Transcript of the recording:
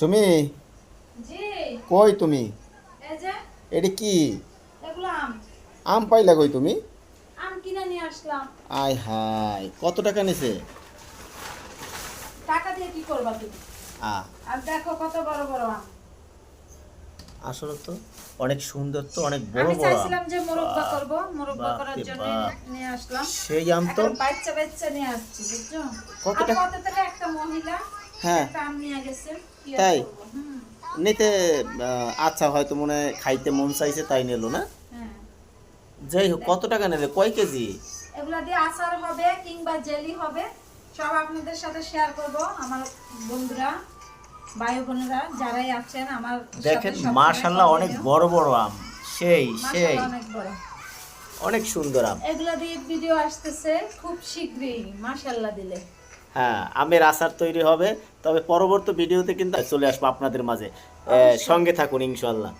সুমি, জি। কই তুমি? এই যে এটা কি? এগুলো আম। আম পাইলা কই তুমি? আম কিনে নিয়ে আসলাম। আয় হায়, কত টাকা নিছে? টাকা দিয়ে কি করবা তুমি? আ আর দেখো কত বড় বড় আম। আসলে তো অনেক সুন্দর, তো অনেক বড় আমি বড় আম। চাইছিলাম যে মোরব্বা বাহ, করব, মোরব্বা বাহ করার রে জন্য বাহ, নিয়ে আসলাম। সেই আম তো। একটা বাচ্চা বাচ্চা নিয়ে আসছি, বুঝছো? কত আর টাকা? কত থেকে একটা মহিলা হ্যাঁ, একটা আম নিয়ে গেছে, কি আর তাই করবো? নিতে আচ্ছা, হয়তো মনে হয় খাইতে মন চাইছে তাই নিল না। হ্যাঁ। যাই হোক, কত দেখো টাকা নেবে, কয় কেজি? এগুলা দিয়ে আচার হবে কিংবা জেলি হবে, সব আপনাদের সাথে শেয়ার করব। আমার বন্ধুরা, ভাই বোনেরা যারাই আছেন আমার সাথে দেখেন, সবসময় মাশাল্লাহ অনেক কন্টিনিউ। বড় বড় আম। সেই সেই মাশাআল্লাহ অনেক বড়। অনেক সুন্দর আম। এগুলা দিয়ে ভিডিও আসতেছে খুব শীঘ্রই, মাশাআল্লাহ দিলে। হ্যাঁ, আমের আচার তৈরি হবে। তবে পরবর্তী ভিডিওতে কিন্তু চলে আসবো আপনাদের মাঝে। অবশ্যই। সঙ্গে থাকুন ইনশাল্লাহ।